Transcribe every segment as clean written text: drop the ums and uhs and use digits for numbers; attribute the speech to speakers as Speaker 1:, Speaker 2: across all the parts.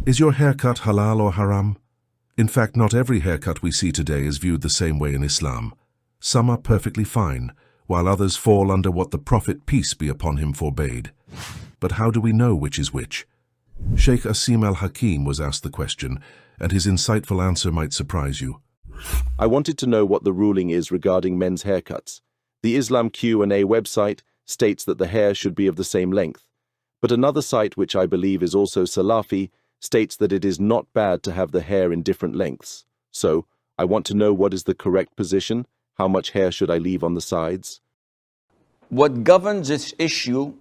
Speaker 1: Is your haircut halal or haram? In fact, not every haircut we see today is viewed the same way in Islam. Some are perfectly fine, while others fall under what the Prophet, peace be upon him, forbade. But how do we know which is which? Sheikh Assim Hakeem was asked the question, and his insightful answer might surprise you.
Speaker 2: I wanted to know what the ruling is regarding men's haircuts. The Islam Q&A website states that the hair should be of the same length, but another site, which I believe is also Salafi, states that it is not bad to have the hair in different lengths. So, I want to know what is the correct position. How much hair should I leave on the sides?
Speaker 3: What governs this issue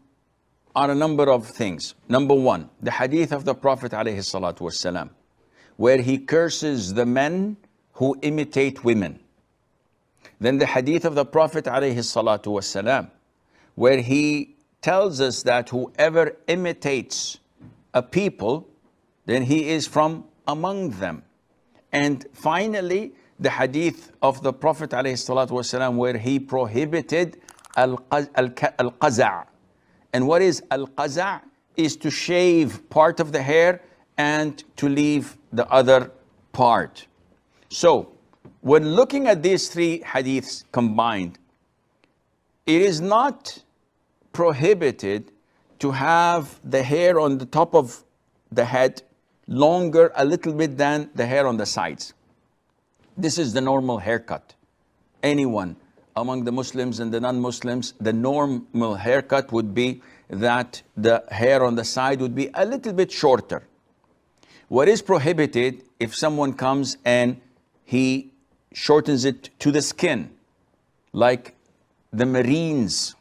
Speaker 3: are a number of things. Number one, the hadith of the Prophet ﷺ, where he curses the men who imitate women. Then the hadith of the Prophet ﷺ, where he tells us that whoever imitates a people, then he is from among them. And finally, the hadith of the Prophet ﷺ, where he prohibited al-qaza'. And what is al-qaza'? Is to shave part of the hair and to leave the other part. So, when looking at these three hadiths combined, it is not prohibited to have the hair on the top of the head longer a little bit than the hair on the sides. This is the normal haircut. Anyone among the Muslims and the non-Muslims, the normal haircut would be that the hair on the side would be a little bit shorter. What is prohibited, if someone comes and he shortens it to the skin, like the Marines,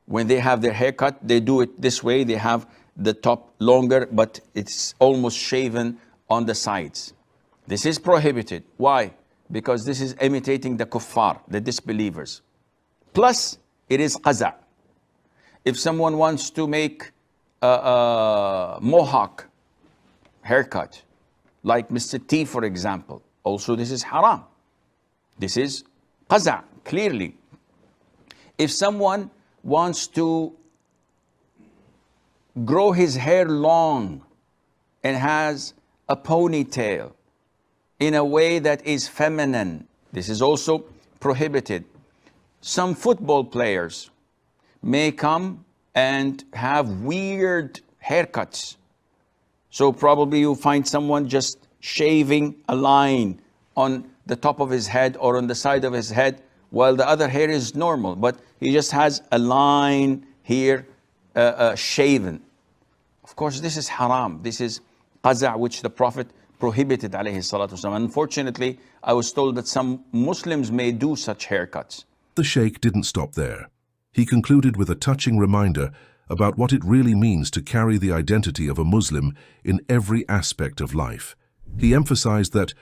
Speaker 3: when they have their haircut, they do it this way. They have the top longer, but it's almost shaven on the sides. This is prohibited. Why? Because this is imitating the kuffar, the disbelievers. Plus, it is qaza'. If someone wants to make a mohawk haircut, like Mr. T, for example, also this is haram. This is qaza', clearly. If someone wants to grow his hair long and has a ponytail in a way that is feminine, this is also prohibited. Some football players may come and have weird haircuts. So probably you find someone just shaving a line on the top of his head or on the side of his head, while the other hair is normal, but he just has a line here shaven. Of course, this is haram. This is qaza', which the Prophet prohibited, alayhi salatu wasalam. Unfortunately, I was told that some Muslims may do such haircuts.
Speaker 1: The sheikh didn't stop there. He concluded with a touching reminder about what it really means to carry the identity of a Muslim in every aspect of life. He emphasized that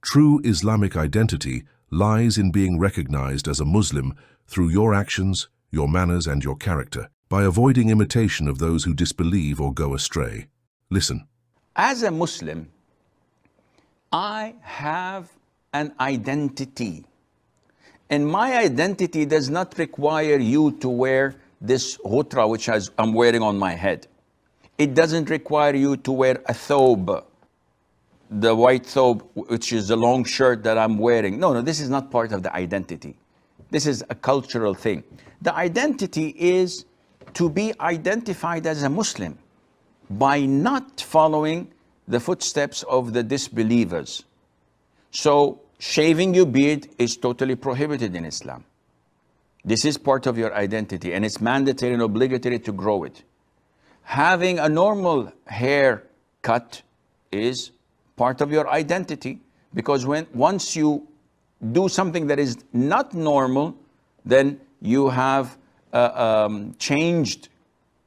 Speaker 1: true Islamic identity lies in being recognized as a Muslim through your actions, your manners, and your character, by avoiding imitation of those who disbelieve or go astray. Listen.
Speaker 3: As a Muslim, I have an identity. And my identity does not require you to wear this ghutra, which I'm wearing on my head. It doesn't require you to wear a thobe, the white thobe, which is the long shirt that I'm wearing. No, this is not part of the identity. This is a cultural thing. The identity is to be identified as a Muslim by not following the footsteps of the disbelievers. So, shaving your beard is totally prohibited in Islam. This is part of your identity, and it's mandatory and obligatory to grow it. Having a normal haircut is part of your identity, because once you do something that is not normal, then you have changed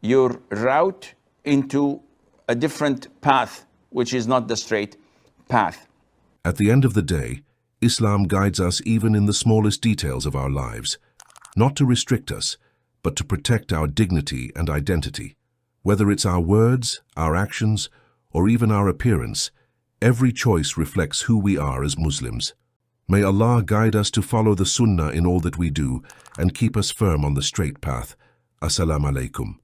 Speaker 3: your route into a different path, which is not the straight path.
Speaker 1: At the end of the day, Islam guides us even in the smallest details of our lives, not to restrict us, but to protect our dignity and identity. Whether it's our words, our actions, or even our appearance, every choice reflects who we are as Muslims. May Allah guide us to follow the Sunnah in all that we do and keep us firm on the straight path. Assalamu alaikum.